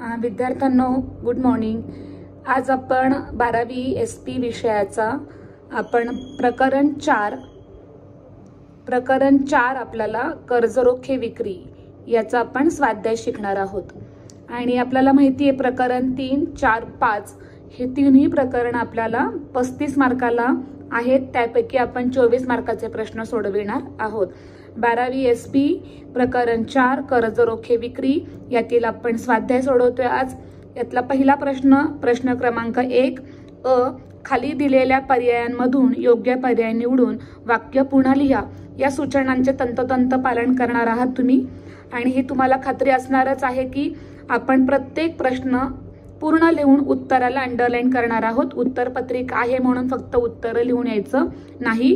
विद्यार्थ्यांनो good morning. आज आपण 12वी SP विषयाचा आपण प्रकरण 4 आपल्याला कर्जरोखे विक्री याचा आपण स्वाध्याय शिकणार आहोत। आणि आपल्याला माहिती आहे प्रकरण 3, 4, 5 हे तिन्ही प्रकरण आपल्याला 35 मार्काला आहेत। त्यापैकी आपण 24 मार्काचे प्रश्न सोडविणार आहोत। 12वी SP प्रकरण 4 कर्जरोखे विक्री यातील आपण स्वाध्याय सोडवतोय आज। यातला पहिला प्रश्न क्रमांक 1 अ, खाली दिलेल्या पर्यायांमधून योग्य पर्याय निवडून वाक्य पुन्हा लिहा। या सूचनांचे तंतोतंत पालन करणार आहात तुम्ही। आणि ही तुम्हाला खात्री असणारच आहे की आपण प्रत्येक प्रश्न पूर्ण लिहून उत्तराला अंडरलाईन करणार आहोत। उत्तर पत्रिका आहे म्हणून फक्त उत्तर लिहून यायचं नाही।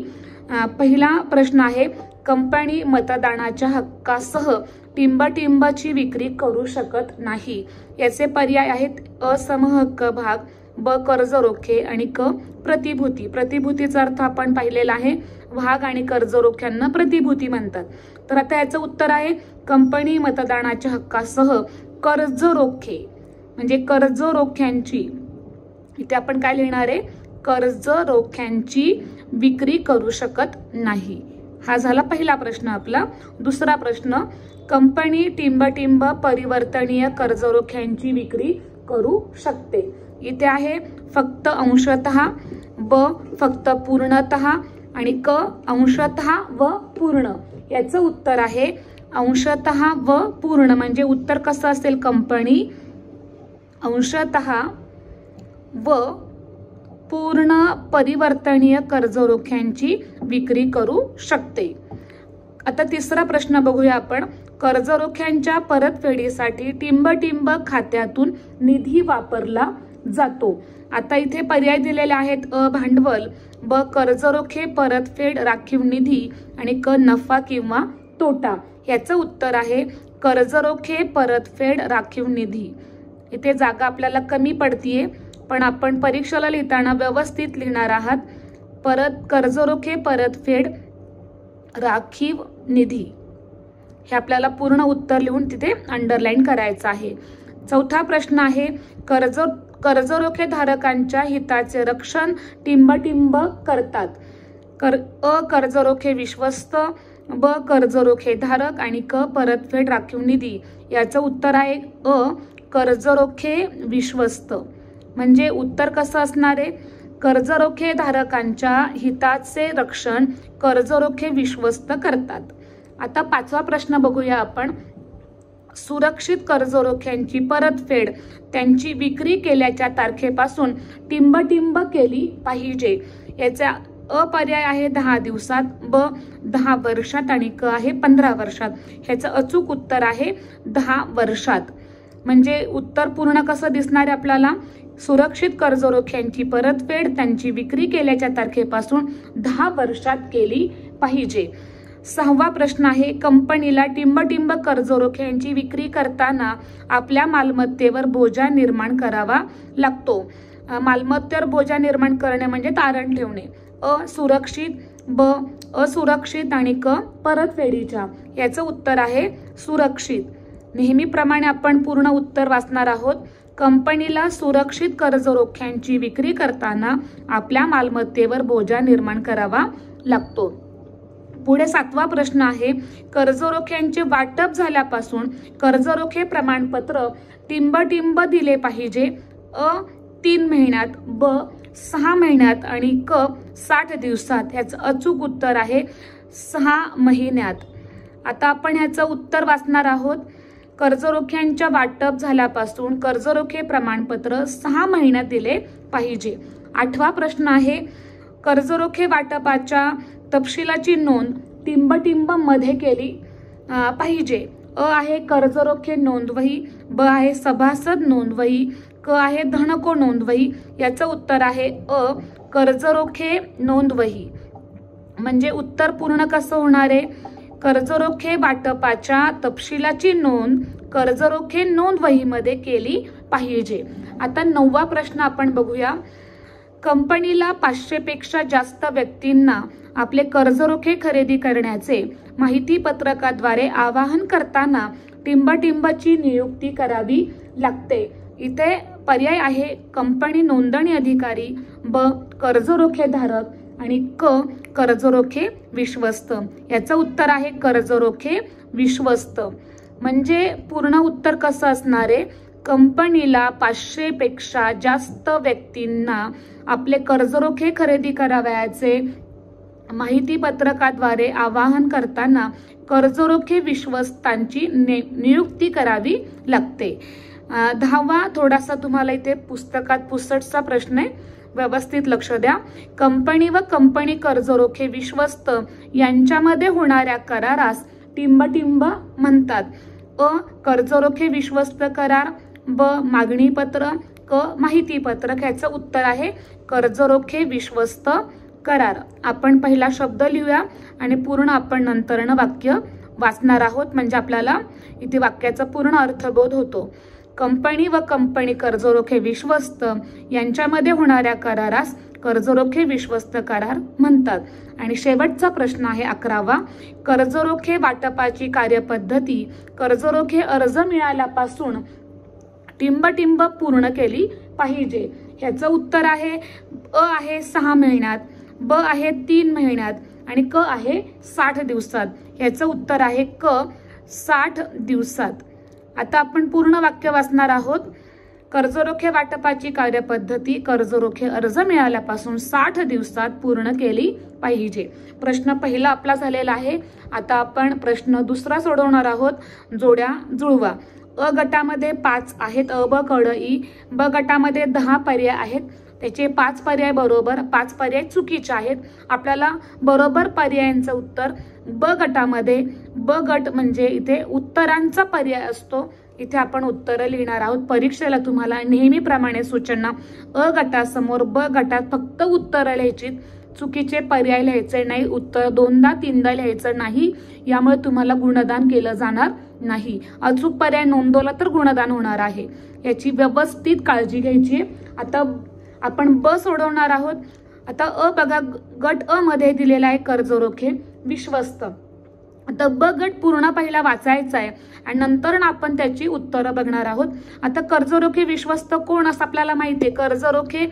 पहिला प्रश्न आहे, कंपनी मतदानाच्या हक्कासह टिंबटिंबची विक्री करू शकत नाही। याचे पर्याय आहेत अ समहक्क भाग, ब कर्जरोखे आणि क प्रतिभूती। प्रतिभूतीचा अर्थ आपण पाहिलेला आहे, भाग आणि कर्जरोख्यांना प्रतिभूती म्हणतात। तर आता याचं उत्तर आहे कंपनी मतदानाच्या हक्कासह कर्जरोखे म्हणजे कर्जरोख्यांची, इथे आपण काय लिहिणार आहे, कर्जरोख्यांची विक्री करू शकत नाही। हा झाला पहिला प्रश्न आपला। दुसरा प्रश्न, कंपनी टिंबटिंब परिवर्तनीय कर्जरोख्यांची विक्री करू शकते। इथे आहे फक्त अंशतः, ब फक्त पूर्णतः आणि क अंशतः व पूर्ण। याचं उत्तर आहे अंशतः व पूर्ण। म्हणजे उत्तर कसं असेल, कंपनी अंशतः व पूर्ण परिवर्तनीय कर्जरोख्यांची विक्री करू शकते। आता तिसरा प्रश्न बघूया आपण, कर्जरोख्यांच्या परतफेडीसाठी टिंबटिंब खात्यातून निधी वापरला जातो। आता इथे पर्याय दिलेले आहेत अ भांडवल, ब कर्जरोखे परतफेड राखीव निधी आणि क नफा किंवा तोटा। याचं उत्तर आहे कर्जरोखे परतफेड राखीव निधी। इथे जागा आपल्याला कमी पडतीये पण आपण परीक्षेला लिहिताना व्यवस्थित लिहिणार आहात। कर्जरोखे परतफेड राखीव निधी हे आपल्याला पूर्ण उत्तर लिहून तिथे अंडरलाईन करायचं आहे। चौथा प्रश्न आहे, कर्जरोखे धारकांच्या हिताचे रक्षण टिंबटिंब करतात। अ कर्जरोखे विश्वस्त, ब कर्जरोखे धारक आणि क परतफेड राखीव निधी। याचं उत्तर आहे अ कर्जरोखे विश्वस्त। म्हणजे उत्तर कसं असणार आहे, कर्जरोखे धारकांच्या हिताचे रक्षण कर्जरोखे विश्वस्त करतात। आता पाचवा प्रश्न बघूया आपण, सुरक्षित कर्जरोख्यांची परतफेड त्यांची विक्री केल्याच्या तारखेपासून टिंबटिंब केली पाहिजे। याचा अ पर्याय आहे 10 दिवसात, ब 10 वर्षात आणि क आहे 15 वर्षात। ह्याचं अचूक उत्तर आहे 10 वर्षात। म्हणजे उत्तर पूर्ण कसं दिसणार आहे आपल्याला, सुरक्षित कर्जरोख्यांची परतफेड त्यांची विक्री केल्याच्या तारखेपासून 10 वर्षात केली पाहिजे। सहावा प्रश्न आहे, कंपनीला टिंबटिंब कर्जरोख्यांची विक्री करताना आपल्या मालमत्तेवर बोजा निर्माण करावा लागतो। मालमत्तेवर बोजा निर्माण करणे म्हणजे तारण ठेवणे। अ सुरक्षित, ब असुरक्षित आणि क परतफेडीच्या। याचं उत्तर आहे सुरक्षित। नेहमीप्रमाणे आपण पूर्ण उत्तर वाचणार आहोत। कंपनीला सुरक्षित कर्जरोख्यांची विक्री करताना आपल्या मालमत्तेवर बोजा निर्माण करावा लागतो। पुढे सातवा प्रश्न आहे, कर्जरोख्यांचे वाटप झाल्यापासून कर्जरोखे प्रमाणपत्र टिंबटिंब दिले पाहिजे। अ 3 महिन्यात, ब 6 महिन्यात आणि क 60 दिवसात। याचं अचूक उत्तर आहे 6 महिन्यात। आता आपण ह्याचं उत्तर वाचणार आहोत। कर्जरोख्यांच्या वाटप झाल्यापासून कर्जरोखे प्रमाणपत्र 6 महिन्यात दिले पाहिजे। आठवा प्रश्न आहे, कर्जरोखे वाटपाच्या तपशिलाची नोंद टिंबटिंब मध्ये केली पाहिजे। अ आहे कर्जरोखे नोंदवही, ब आहे सभासद नोंदवही, क आहे धनको नोंदवही। याचं उत्तर आहे अ कर्जरोखे नोंदवही। म्हणजे उत्तर पूर्ण कसं होणार आहे, कर्जरोखे वाटपाच्या तपशिलाची नोंद कर्जरोखे नोंदवहीमध्ये केली पाहिजे। आता 9वा प्रश्न आपण बघूया, कंपनीला 500 पेक्षा जास्त व्यक्तींना आपले कर्जरोखे खरेदी करण्याचे माहिती पत्रकाद्वारे आवाहन करताना टिंबटिंबची नियुक्ती करावी लागते। इथे पर्याय आहे कंपनी नोंदणी अधिकारी, ब कर्जरोखेधारक आणि क कर्जरोखे विश्वस्त। याचं उत्तर आहे कर्जरोखे विश्वस्त। म्हणजे पूर्ण उत्तर कसं असणार आहे, कंपनीला 500 पेक्षा जास्त व्यक्तींना आपले कर्जरोखे खरेदी करावयाचे माहिती पत्रकाद्वारे आवाहन करताना कर्जरोखे विश्वस्तांची नियुक्ती करावी लागते। 10वा थोडासा तुम्हाला इथे पुस्तकात पुसटचा प्रश्न आहे, व्यवस्थित लक्ष द्या। कंपनी व कंपनी कर्जरोखे विश्वस्त यांच्यामध्ये होणाऱ्या करारास टिंबटिंब म्हणतात। अ कर्जरोखे विश्वस्त करार, ब मागणी पत्र, क माहिती पत्रक। याचं उत्तर आहे कर्जरोखे विश्वस्त करार। आपण पहिला शब्द लिहूया आणि पूर्ण आपण नंतरनं वाक्य वाचणार आहोत, म्हणजे आपल्याला इथे वाक्याचा पूर्ण अर्थबोध होतो। कंपनी व कंपनी कर्जरोखे विश्वस्त यांच्यामध्ये होणाऱ्या करारास कर्जरोखे विश्वस्त करार म्हणतात। आणि शेवटचा प्रश्न आहे 11वा, कर्जरोखे वाटपाची कार्यपद्धती कर्जरोखे अर्ज मिळाल्यापासून टिंबटिंब पूर्ण केली पाहिजे। ह्याचं उत्तर आहे अ आहे 6 महिन्यात, ब आहे 3 महिन्यात आणि क आहे 60 दिवसात। ह्याचं उत्तर आहे क 60 दिवसात। आता आपण पूर्ण वाक्य वाचणार आहोत। कर्जरोखे वाटपाची कार्यपद्धती कर्जरोखे अर्ज मिळाल्यापासून 60 दिवसात पूर्ण केली पाहिजे। प्रश्न पहिला आपला झालेला आहे। आता आपण प्रश्न दुसरा सोडवणार आहोत। जोड्या जुळवा। अ गटामध्ये 5 आहेत, अ ब क ड ई। ब गटामध्ये 10 पर्याय आहेत, त्याचे 5 पर्याय बरोबर, 5 पर्याय चुकीचे आहेत। आपल्याला बरोबर पर्यायांचं उत्तर ब गटामध्ये, ब गट म्हणजे इथे उत्तरांचा पर्याय असतो, इथे आपण उत्तर लिहिणार आहोत। परीक्षेला तुम्हाला नेहमीप्रमाणे सूचना अ गटासमोर ब गटात फक्त उत्तर लिहायची, चुकीचे पर्याय लिहायचे नाही, उत्तर 2दा 3दा लिहायचं नाही, यामुळे तुम्हाला गुणदान केलं जाणार नाही। अचूक पर्याय नोंदवला तर गुणदान होणार आहे, याची व्यवस्थित काळजी घ्यायची। आता आपण ब सोडवणार आहोत। आता अ बघा, गट अ मध्ये दिलेला आहे कर्जरोखे विश्वस्त। आता ब गट पूर्ण पहिला वाचायचा आहे आणि नंतर आपण त्याची उत्तरं बघणार आहोत। आता कर्जरोखे विश्वस्त कोण असं आपल्याला माहिती आहे, कर्जरोखे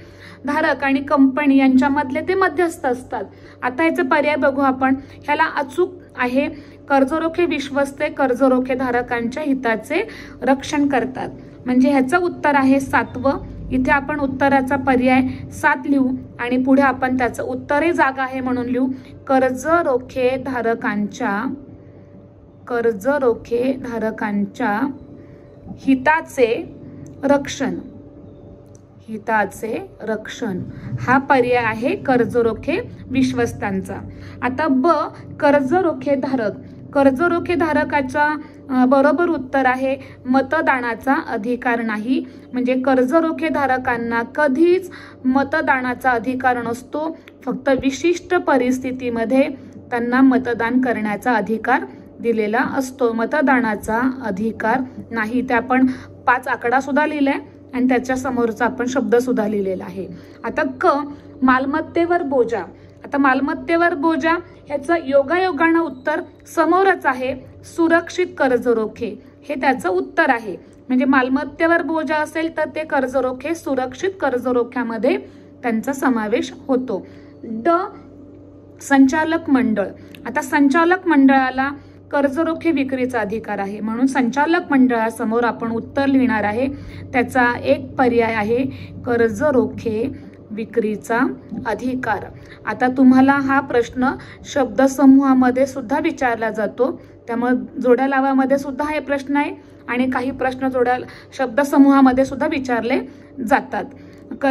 धारक आणि कंपनी यांच्यामधले ते मध्यस्थ असतात। आता याचे पर्याय बघू आपण। ह्याला अचूक आहे कर्जरोखे विश्वस्त कर्जरोखे धारकांच्या हिताचे रक्षण करतात, म्हणजे ह्याचं उत्तर आहे 7वं। इथे आपण उत्तराचा पर्याय 7 लिहू आणि पुढे आपण त्याचं उत्तरही जागा आहे म्हणून लिहू कर्जरोखे धारकांच्या हिताचे रक्षण हा पर्याय आहे कर्जरोखे विश्वस्तांचा। आता ब कर्जरोखे धारकाचा बरोबर उत्तर आहे मतदानाचा अधिकार नाही, म्हणजे कर्जरोखे धारकांना कधीच मतदानाचा अधिकार नसतो, फक्त विशिष्ट परिस्थितीमध्ये त्यांना मतदान करण्याचा अधिकार दिलेला असतो, मतदानाचा अधिकार नाही। ते आपण 5 आकडा सुद्धा लिहिलाय आणि त्याच्या समोरचा आपण शब्द सुद्धा लिहिलेला आहे। आता क मालमत्तेवर बोजा। आता मालमत्तेवर बोजा ह्याचं योगायोगानं उत्तर समोरच आहे, सुरक्षित कर्जरोखे हे त्याचं उत्तर आहे। म्हणजे मालमत्तेवर बोजा असेल तर ते कर्जरोखे सुरक्षित कर्जरोख्यामध्ये त्यांचा समावेश होतो। ड संचालक मंडळ। आता संचालक मंडळाला कर्जरोखे विक्रीचा अधिकार आहे, म्हणून संचालक मंडळासमोर आपण उत्तर लिहिणार आहे। त्याचा एक पर्याय आहे कर्जरोखे विक्रीचा अधिकार। आता तुम्हाला हा प्रश्न शब्दसमूहामध्ये सुद्धा विचारला जातो, त्यामुळे जोड्या लावामध्ये सुद्धा हे प्रश्न आहे आणि काही प्रश्न जोड्या शब्दसमूहामध्ये सुद्धा विचारले जातात।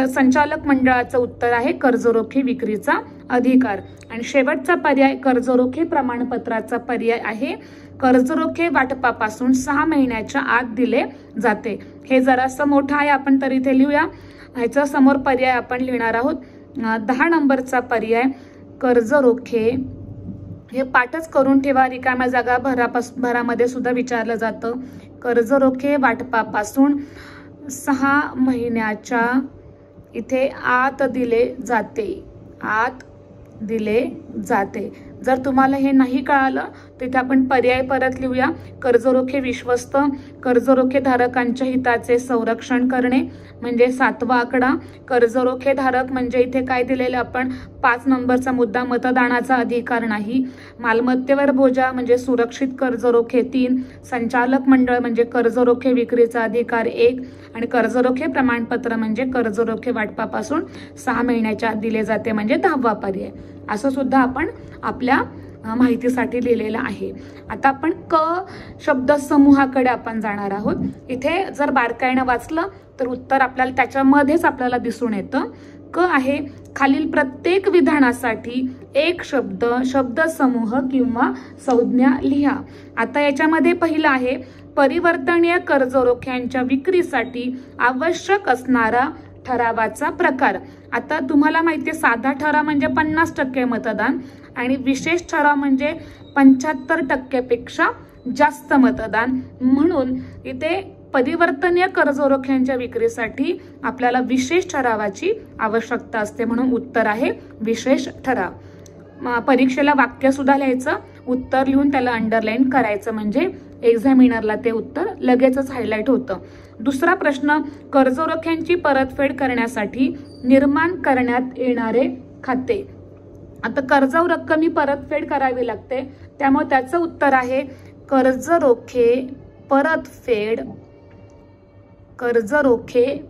संचालक मंडळाचं उत्तर आहे कर्जरोखे विक्रीचा अधिकार। आणि शेवटचा पर्याय कर्जरोखे प्रमाणपत्राचा पर्याय आहे कर्जरोखे वाटपापासून 6 महिन्याच्या आत दिले जाते। हे जरासं मोठं आहे, आपण तरी इथे लिहूया। ह्याच्या समोर पर्याय आपण लिहिणार आहोत 10 नंबरचा पर्याय कर्जरोखे, हे पाठच करून ठेवा, रिकाम्या जागा भरामध्ये सुद्धा विचारलं जातं। कर्जरोखे वाटपापासून 6 महिन्याच्या इथे आत दिले जाते। जर तुम्हाला हे नाही कळालं तिथे आपण पर्याय परत लिहूया. कर्जरोखे विश्वस्त, कर्जरोखे धारकांच्या हिताचे संरक्षण करणे म्हणजे 7वा आकडा. कर्जरोखे धारक म्हणजे इथे काय दिलेलं आपण 5 नंबरचा मुद्दा, मतदानाचा अधिकार नाही. मालमत्तेवर बोजा म्हणजे सुरक्षित कर्जरोखे 3, संचालक मंडळ म्हणजे कर्जरोखे विक्रीचा अधिकार 1 आणि कर्जरोखे प्रमाणपत्र म्हणजे कर्जरोखे वाटपापासून 6 महिन्याच्या आत दिले जाते म्हणजे 10वा पर्याय. असं सुद्धा आपण आपल्या माहितीसाठी लिहिलेलं आहे. आता आपण क शब्द समूहाकडे आपण जाणार आहोत. इथे जर बारकाईनं वाचलं तर उत्तर आपल्याला त्याच्यामध्येच आपल्याला दिसून येतं. क आहे खालील प्रत्येक विधानासाठी एक शब्द, शब्दसमूह किंवा संज्ञा लिहा. आता याच्यामध्ये पहिलं आहे परिवर्तनीय कर्जरोख्यांच्या विक्रीसाठी आवश्यक असणारा ठरावाचा प्रकार. आता तुम्हाला माहिती आहे साधा ठराव म्हणजे 50% मतदान आणि विशेष ठराव म्हणजे 75% जास्त मतदान. म्हणून इथे परिवर्तनीय कर्जरोख्यांच्या विक्रीसाठी आपल्याला विशेष ठरावाची आवश्यकता असते म्हणून उत्तर आहे विशेष ठराव. परीक्षेला वाक्य सुद्धा लिहायचं, उत्तर लिहून त्याला अंडरलाईन करायचं म्हणजे एक्झामिनरला ते उत्तर लगेचच हायलाइट होतं. दुसरा प्रश्न कर्जरोख्यांची परतफेड करण्यासाठी निर्माण करण्यात येणारे खाते. आता कर्जावर रक्कम परतफेड करावी लागते त्यामुळे त्याचं उत्तर आहे कर्जरोखे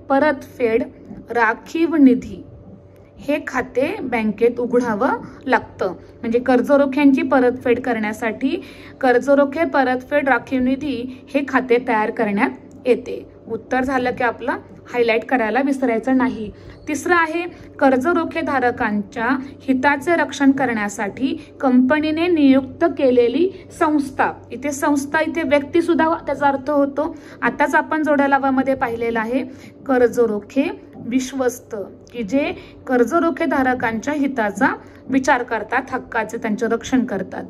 परतफेड राखीव निधी हे खाते बँकेत उघडावं लागतं. म्हणजे कर्जरोख्यांची परतफेड करण्यासाठी कर्जरोखे परतफेड राखीव निधी हे खाते तयार करण्यात येते. उत्तर झालं की आपलं हायलाइट करायला विसरायचं नाही. तिसरं आहे कर्जरोखे धारकांच्या हिताचे रक्षण करण्यासाठी कंपनीने नियुक्त केलेली संस्था. इथे संस्था इथे व्यक्ती सुद्धा त्याचा अर्थ होतो. आताच आपण जोड्या लावामध्ये पाहिलेला आहे कर्जरोखे विश्वस्त की जे कर्जरोखे धारकांच्या हिताचा विचार करतात, हक्काचे त्यांचे रक्षण करतात.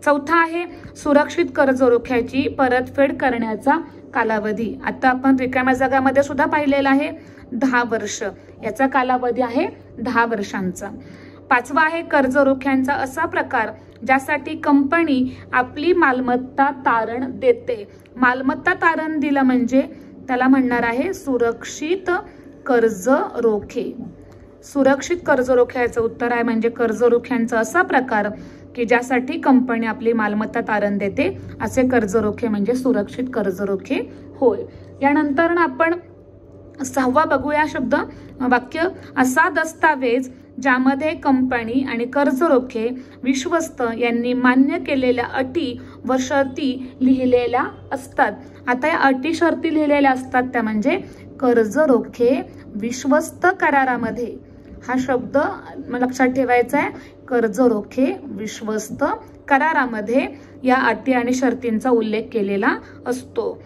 चौथा आहे सुरक्षित कर्जरोख्याची परतफेड करण्याचा कालावधी. आता आपण रिकाम्या जागामध्ये सुद्धा पाहिलेला आहे 10 वर्ष, याचा कालावधी आहे 10 वर्षांचा. पाचवा आहे कर्जरोख्यांचा असा प्रकार ज्यासाठी कंपनी आपली मालमत्ता तारण देते. मालमत्ता तारण दिलं म्हणजे त्याला म्हणणार आहे सुरक्षित कर्जरोखे. सुरक्षित कर्जरोख्याचं उत्तर आहे म्हणजे कर्जरोख्यांचा असा प्रकार की ज्यासाठी कंपनी आपली मालमत्ता तारण देते असे कर्जरोखे म्हणजे सुरक्षित कर्जरोखे होय. यानंतर आपण 6वा बघूया शब्द वाक्य असा दस्तावेज ज्यामध्ये कंपनी आणि कर्जरोखे विश्वस्त यांनी मान्य केलेल्या अटी व शर्ती लिहिलेल्या असतात. आता या अटी शर्ती लिहिलेल्या असतात त्या म्हणजे कर्जरोखे विश्वस्त करारामध्ये. हा शब्द लक्षात ठेवायचा आहे. कर्जरोखे विश्वस्त करारामध्ये या अटी आणि शर्तींचा उल्लेख केलेला असतो.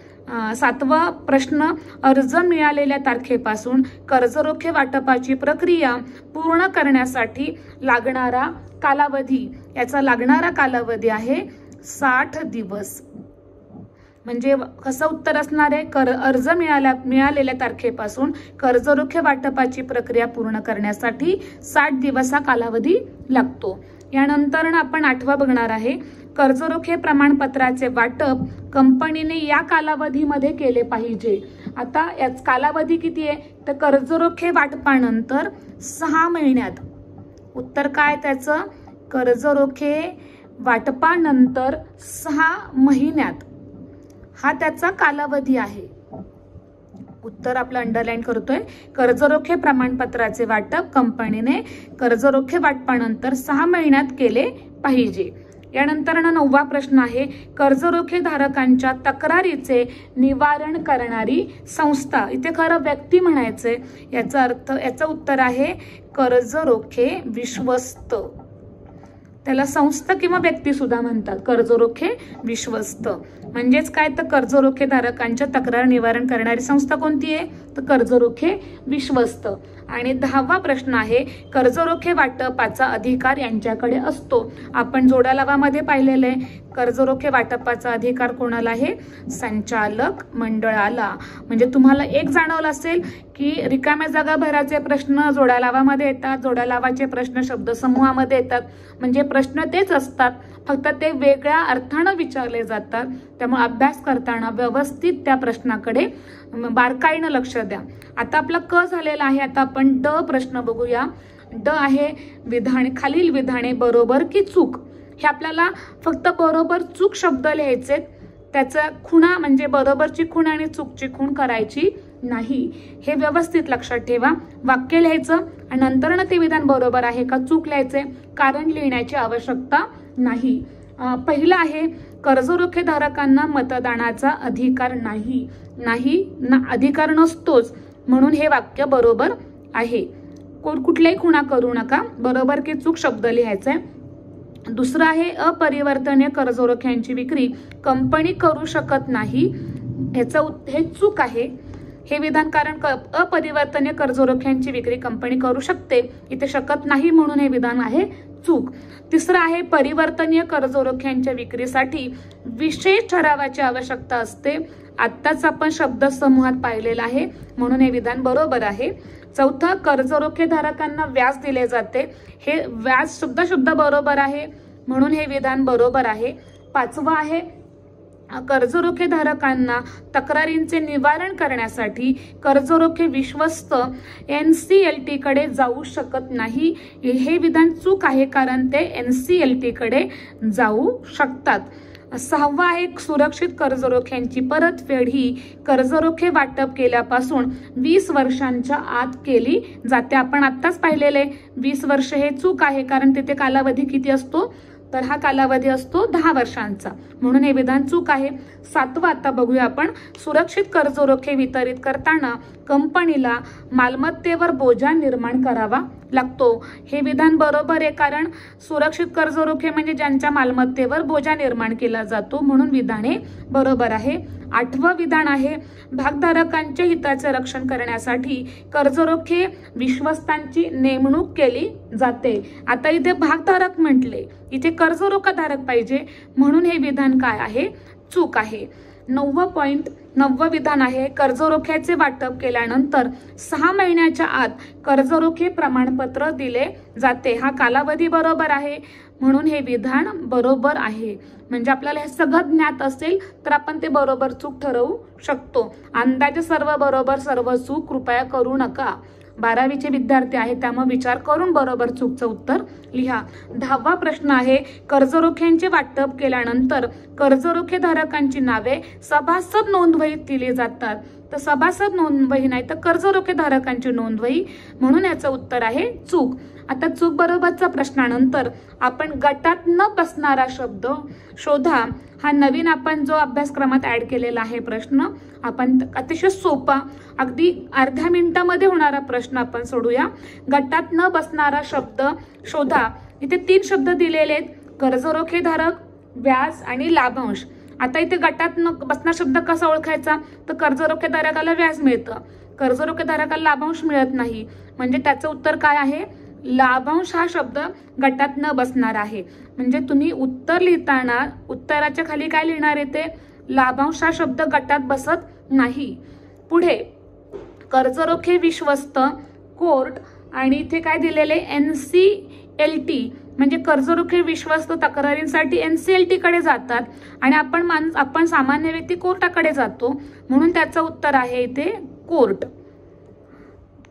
7वा प्रश्न अर्ज मिळालेल्या तारखेपासून कर्जरोखे वाटपाची प्रक्रिया पूर्ण करण्यासाठी लागणारा कालावधी. याचा लागणारा कालावधी आहे 60 दिवस. म्हणजे कसं उत्तर असणार आहे अर्ज मिळालेल्या तारखेपासून कर्जरोखे वाटपाची प्रक्रिया पूर्ण करण्यासाठी 60 दिवस हा कालावधी लागतो. यानंतर आपण 8वा बघणार आहे कर्जरोखे प्रमाणपत्राचे वाटप कंपनीने या कालावधीमध्ये केले पाहिजे. आता याच कालावधी किती आहे तर कर्जरोखे वाटपानंतर 6 महिन्यात. उत्तर काय त्याचं कर्जरोखे वाटपानंतर 6 महिन्यात हा त्याचा कालावधी आहे. उत्तर आपलं अंडरलाईन करतोय. कर्जरोखे प्रमाणपत्राचे वाटप कंपनीने कर्जरोखे वाटपानंतर 6 महिन्यात केले पाहिजे. यानंतर 9वा प्रश्न आहे कर्जरोखे धारकांच्या तक्रारीचे निवारण करणारी संस्था. इथे खरं व्यक्ती म्हणायचंय, याचा अर्थ याचं उत्तर आहे कर्जरोखे विश्वस्त. त्याला संस्था किंवा व्यक्ती सुद्धा म्हणतात. कर्जरोखे विश्वस्त म्हणजेच काय तर कर्जरोखे धारकांच्या तक्रार निवारण करणारी संस्था कोणती आहे तर कर्जरोखे विश्वस्त. आणि 10वा प्रश्न आहे कर्जरोखे वाटपाचा अधिकार यांच्याकडे असतो. आपण जोड्या लावामध्ये पाहिलेले आहे कर्जरोखे वाटपाचा अधिकार कोणाला आहे संचालक मंडळाला. म्हणजे तुम्हाला एक जाणवलं असेल की रिकाम्या जागा भराचे प्रश्न जोड्या लावामध्ये येतात, जोड्या लावाचे प्रश्न शब्दसमूहामध्ये येतात. म्हणजे प्रश्न तेच असतात फक्त ते वेगळ्या अर्थानं विचारले जातात, त्यामुळे अभ्यास करताना व्यवस्थित त्या प्रश्नाकडे बारकाईनं लक्ष द्या. आता आपला क झालेला आहे. आता आपण ड प्रश्न बघूया. ड आहे विधाने, खालील विधाने बरोबर की चूक. हे आपल्याला फक्त बरोबर चूक शब्द लिहायचे, त्याचा खुणा म्हणजे बरोबरची खूण आणि चूकची खूण करायची नाही. हे व्यवस्थित लक्षात ठेवा. वाक्य लिहायचं आणि नंतर ते विधान बरोबर आहे का चूक लिहायचे, कारण लिहिण्याची आवश्यकता नाही. पहिलं आहे कर्जरोखेधारकांना मतदानाचा अधिकार नाही. अधिकार नसतोच, म्हणून हे वाक्य बरोबर आहे. कुठल्याही खुणा करू नका, बरोबर की चूक शब्द लिहायचंय. दुसरं आहे अपरिवर्तनीय कर्जरोख्यांची विक्री कंपनी करू शकत नाही. हे चूक आहे हे विधान, कारण अपरिवर्तनीय कर्जरोख्यांची विक्री कंपनी करू शकते, इथे शकत नाही, म्हणून हे विधान आहे चूक. तिसरं आहे परिवर्तनीय कर्जरोख्यांच्या विक्रीसाठी विशेष ठरावाची आवश्यकता असते. आत्ताच आपण शब्द समूहात पाहिलेला आहे, म्हणून हे विधान बरोबर आहे. चौथं कर्जरोखेधारकांना व्याज दिले जाते. हे व्याज शुद्ध बरोबर आहे, म्हणून हे विधान बरोबर आहे. पाचवं आहे कर्जरोखेधारकांना तक्रारींचे निवारण करण्यासाठी कर्जरोखे विश्वस्त NCLT कडे जाऊ शकत नाही. हे विधान चूक आहे, कारण ते NCLT कडे जाऊ शकतात. सहावा आहे सुरक्षित कर्जरोख्यांची परतफेड ही कर्जरोखे वाटप केल्यापासून 20 वर्षांच्या आत केली जाते. आपण आत्ताच पाहिलेले 20 वर्ष हे चूक आहे, कारण तिथे कालावधी किती असतो, तर हा कालावधी असतो 10 वर्षांचा, म्हणून हे विधान चूक आहे. सातवं आता बघूया आपण. सुरक्षित कर्जरोखे वितरित करताना कंपनीला मालमत्तेवर बोजा निर्माण करावा लागतो. हे विधान बरोबर आहे, कारण सुरक्षित कर्जरोखे म्हणजे ज्यांच्या मालमत्तेवर बोजा निर्माण केला जातो, म्हणून विधान हे बरोबर आहे. आठवं विधान आहे भागधारकांच्या हिताचे रक्षण करण्यासाठी कर्जरोखे विश्वस्तांची नेमणूक केली जाते. आता इथे भागधारक म्हटले, इथे कर्जरोखाधारक पाहिजे, म्हणून हे विधान काय आहे, चूक आहे. 9वं विधान आहे कर्जरोख्याचे वाटप केल्यानंतर 6 महिन्याच्या आत कर्जरोखे प्रमाणपत्र दिले जाते. हा कालावधी बरोबर आहे, म्हणून हे विधान बरोबर आहे. म्हणजे आपल्याला हे सगळं ज्ञात असेल तर आपण ते बरोबर चूक ठरवू शकतो. अंदाजे सर्व बरोबर सर्व चूक कृपया करू नका. 12वीचे विद्यार्थी आहेत, त्यामुळे विचार करून बरोबर चूकचं उत्तर लिहा. 10वा प्रश्न आहे कर्जरोख्यांचे वाटप केल्यानंतर कर्जरोखेधारकांची नावे सभासद नोंदवहीत दिली जातात. तर सभासद नोंदवही नाही तर कर्जरोखेधारकांची नोंदवही, म्हणून याचं उत्तर आहे चूक. आता चूक बरोबरचा प्रश्नानंतर आपण गटात न बसणारा शब्द शोधा. हा नवीन आपण जो अभ्यासक्रमात ऍड केलेला आहे प्रश्न, आपण अतिशय सोपा अगदी अर्ध्या मिनिटामध्ये होणारा प्रश्न आपण सोडूया. गटात न बसणारा शब्द शोधा. इथे 3 शब्द दिलेले आहेत, कर्जरोखेधारक, व्याज आणि लाभांश. आता इथे गटात न बसणारा शब्द कसा ओळखायचा, तर कर्जरोखेधारकाला व्याज मिळतं, कर्जरोखेधारकाला लाभांश मिळत नाही, म्हणजे त्याचं उत्तर काय आहे, लाभांश हा शब्द गटात न बसणार आहे. म्हणजे तुम्ही उत्तर लिहिताना उत्तराच्या खाली काय लिहिणार आहे, ते लाभांश हा शब्द गटात बसत नाही. पुढे कर्जरोखे विश्वस्त, कोर्ट आणि इथे काय दिलेले NCLT, म्हणजे कर्जरोखे विश्वस्त तक्रारींसाठी NCLT कडे जातात आणि आपण सामान्य व्यक्ती कोर्टाकडे जातो, म्हणून त्याचं उत्तर आहे इथे कोर्ट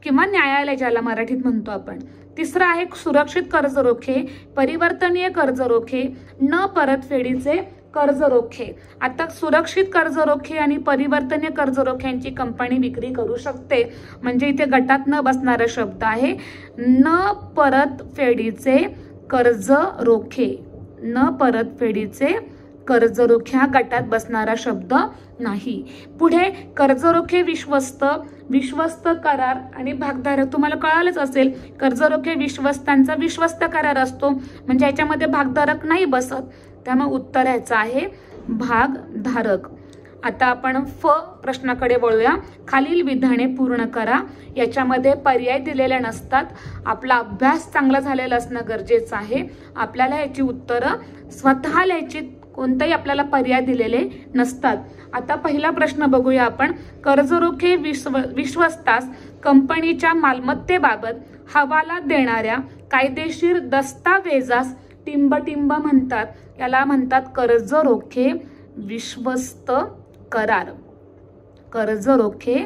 किंवा न्यायालय, ज्याला मराठीत म्हणतो आपण. तिसरं आहे सुरक्षित कर्जरोखे, परिवर्तनीय कर्जरोखे, न परतफेडीचे कर्जरोखे. आता सुरक्षित कर्जरोखे आणि परिवर्तनीय कर्जरोख्यांची कंपनी विक्री करू शकते, म्हणजे इथे गटात न बसणारा शब्द आहे न परतफेडीचे कर्जरोखे. न परतफेडीचे कर्जरोखे हा गटात बसणारा शब्द नाही. पुढे कर्जरोखे विश्वस्त करार आणि भागधारक. तुम्हाला कळालंच असेल, कर्जरोखे विश्वस्तांचा विश्वस्त करार असतो, म्हणजे याच्यामध्ये भागधारक नाही बसत, त्यामुळे उत्तर ह्याचं आहे भागधारक. आता आपण प्रश्नाकडे वळूया. खालील विधाने पूर्ण करा. याच्यामध्ये पर्याय दिलेले नसतात. आपला अभ्यास चांगला झालेला असणं गरजेचं आहे. आपल्याला याची उत्तरं स्वतः लिहायची, कोणताही आपल्याला पर्याय दिलेले नसतात. आता पहिला प्रश्न बघूया आपण. कर्जरोखे विश्वस्तास कंपनीच्या मालमत्तेबाबत हवाला देणाऱ्या कायदेशीर दस्तावेजास टिंब म्हणतात, याला म्हणतात कर्ज रोखे विश्वस्त करार. कर्ज रोखे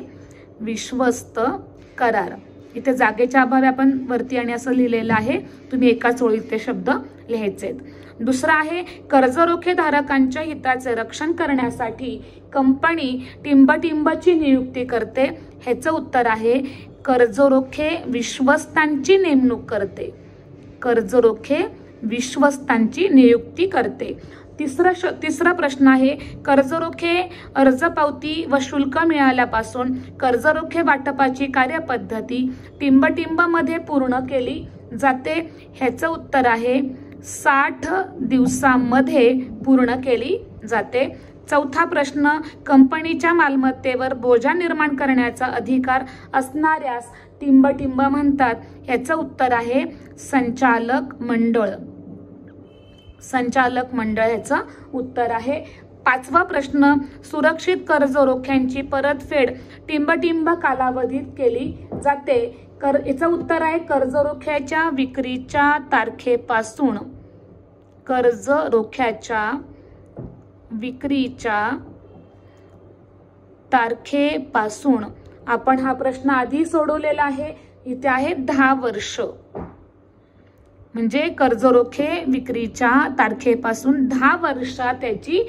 विश्वस्त करार. इथे जागेच्या अभावी आपण वरती आणि असं लिहिलेलं आहे, तुम्ही एकाच ओळीत ते शब्द लिहायचे आहेत. दुसरा आहे कर्ज रोखे धारकांच्या हिताचे रक्षण करण्यासाठी कंपनी टिंबची नियुक्ती करते. ह्याचं उत्तर आहे कर्ज रोखे विश्वस्तांची नेमणूक करते. कर्ज रोखे विश्वस्तांची नियुक्ती करते. तिसरा प्रश्न आहे कर्जरोखे अर्ज पावती व शुल्क मिळाल्यापासून कर्जरोखे वाटपाची कार्यपद्धती टिंब मध्ये पूर्ण केली जाते. ह्याचं उत्तर आहे 60 दिवसांमध्ये पूर्ण केली जाते. चौथा प्रश्न कंपनीच्या मालमत्तेवर बोजा निर्माण करण्याचा अधिकार असणाऱ्यास टिंब म्हणतात. ह्याचं उत्तर आहे संचालक मंडळ. संचालक मंडळ ह्याचं उत्तर आहे. पाचवा प्रश्न सुरक्षित कर्ज रोख्यांची परतफेड टिंब कालावधीत केली जाते. याचं उत्तर आहे कर्ज रोख्याच्या विक्रीच्या तारखेपासून. कर्ज रोख्याच्या विक्रीच्या तारखेपासून. आपण हा प्रश्न आधी सोडवलेला आहे. इथे आहे 10 वर्ष. म्हणजे कर्जरोखे विक्रीच्या तारखेपासून 10 वर्षात त्याची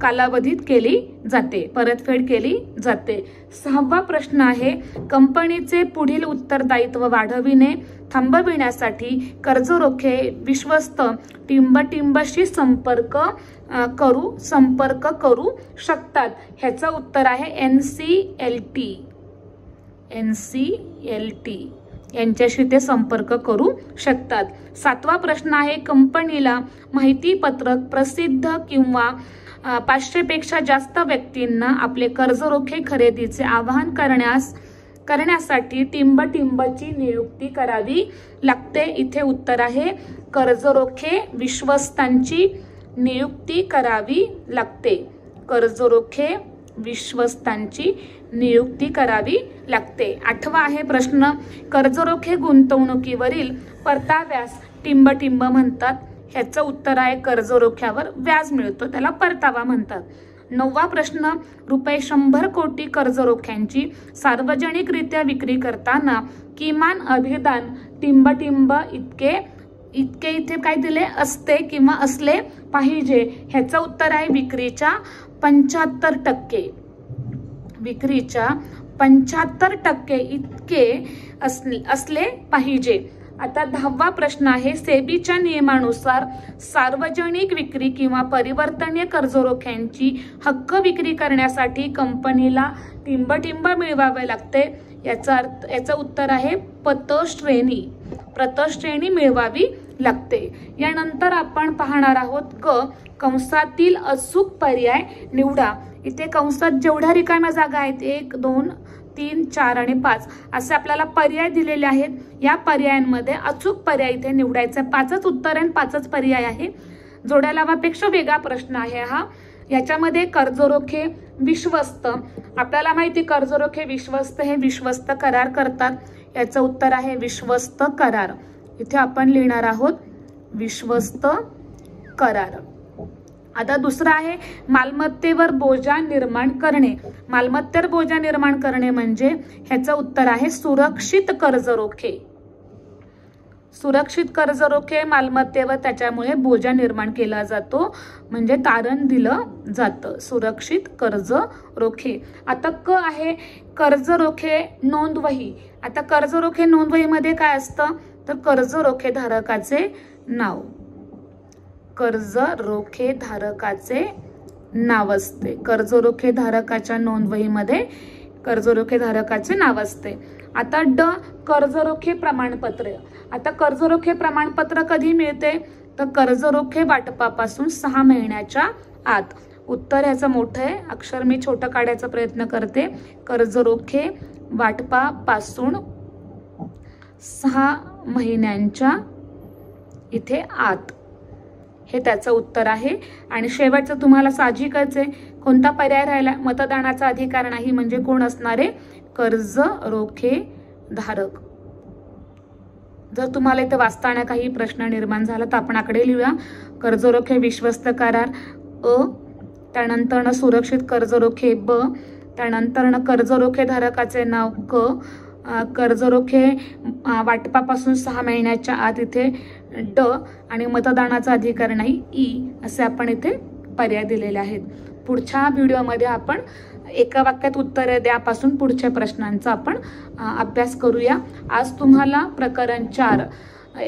कालावधीत केली जाते, परतफेड केली जाते. 6वा प्रश्न आहे कंपनीचे पुढील उत्तरदायित्व वाढविणे थांबविण्यासाठी कर्जरोखे विश्वस्त टिंबशी संपर्क करू शकतात. ह्याचं उत्तर आहे NCLT यांच्याशी ते संपर्क करू शकतात. 7वा प्रश्न आहे कंपनीला माहिती पत्रक प्रसिद्ध किंवा 500 पेक्षा जास्त व्यक्तींना आपले कर्जरोखे खरेदीचे आवाहन करण्यासाठी टिंबची नियुक्ती करावी लागते. इथे उत्तर आहे कर्जरोखे विश्वस्तांची नियुक्ती करावी लागते. कर्जरोखे विश्वस्तांची नियुक्ती करावी लागते. 8वा आहे प्रश्न कर्जरोखे गुंतवणुकीवरील परताव्यास टिंब म्हणतात. ह्याचं उत्तर आहे कर्जरोख्यावर व्याज मिळतो त्याला परतावा म्हणतात. 9वा प्रश्न ₹100 कोटी कर्जरोख्यांची सार्वजनिकरित्या विक्री करताना किमान अभिदान टिंब इतके इथे काय दिले असते किंवा असले पाहिजे. ह्याचं उत्तर आहे विक्रीच्या 75%. विक्रीच्या 75% इतके असले पाहिजे. आता 10वा प्रश्न आहे सेबीच्या नियमानुसार सार्वजनिक विक्री किंवा परिवर्तनीय कर्जरोख्यांची हक्क विक्री करण्यासाठी कंपनीला टिंब मिळवावे लागते. याचं उत्तर आहे पतश्रेणी मिळवावी लागते. यानंतर आपण पाहणार आहोत कंसातील अचूक पर्याय निवडा. इथे कंसात जेवढ्या रिकाम्या जागा आहेत 1, 2, 3, 4 आणि 5 असे आपल्याला पर्याय दिलेले आहेत. या पर्यायांमध्ये अचूक पर्याय इथे निवडायचा. 5च उत्तर आणि 5च पर्याय आहे. जोड्या लावापेक्षा वेगळा प्रश्न आहे हा. याच्यामध्ये कर्जरोखे विश्वस्त, आपल्याला माहिती कर्जरोखे विश्वस्त हे विश्वस्त करार करतात. याचं उत्तर आहे विश्वस्त करार. इथे आपण लिहिणार आहोत विश्वस्त करार. आता दुसरा आहे मालमत्तेवर बोजा निर्माण करणे. मालमत्तेवर बोजा निर्माण करणे म्हणजे ह्याचं उत्तर आहे सुरक्षित कर्जरोखे. सुरक्षित कर्जरोखे मालमत्तेवर त्याच्यामुळे बोजा निर्माण केला जातो म्हणजे तारण दिलं जातं. सुरक्षित कर्जरोखे. आता आहे कर्जरोखे नोंदवही. आता कर्जरोखे नोंदवहीमध्ये काय असतं तर कर्जरोखे धारकाचे नाव. कर्जरोखे धारकाचे नाव असते. कर्जरोखे धारकाच्या नोंदवहीमध्ये कर्जरोखे धारकाचे नाव असते. आता कर्जरोखे प्रमाणपत्र. आता कर्जरोखे प्रमाणपत्र कधी मिळते तर कर्जरोखे वाटपापासून 6 महिन्याच्या आत. उत्तर ह्याचं मोठं आहे, अक्षर मी छोटं काढायचा प्रयत्न करते. कर्जरोखे वाटपापासून 6 महिन्यांच्या इथे आत हे त्याचं उत्तर आहे. आणि शेवटचं तुम्हाला साहजिकच आहे कोणता पर्याय राहिला मतदानाचा अधिकार नाही म्हणजे कोण असणारे कर्जरोखे जर तुम्हाला इथे वाचताना काही प्रश्न निर्माण झाला तर आपण आकडे लिहूया. कर्जरोखे विश्वस्त करार अ, त्यानंतर सुरक्षित कर्जरोखे ब, त्यानंतर कर्जरोखे धारकाचे नाव क, कर्जरोखे वाटपापासून 6 महिन्याच्या आत इथे ड, आणि मतदानाचा अधिकार नाही ई, असे आपण इथे पर्याय दिलेले आहेत. पुढच्या व्हिडिओमध्ये आपण एका वाक्यात उत्तरे द्यापासून पुढच्या प्रश्नांचा आपण अभ्यास करूया. आज तुम्हाला प्रकरण 4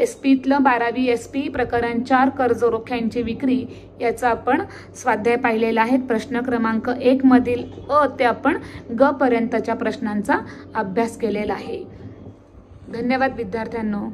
SP-तलं 12वी SP प्रकरण 4 कर्जरोख्यांची विक्री याचा आपण स्वाध्याय पाहिलेला आहे. प्रश्न क्रमांक 1 मधील अ ते आपण ग पर्यंतच्या प्रश्नांचा अभ्यास केलेला आहे. धन्यवाद विद्यार्थ्यांनो.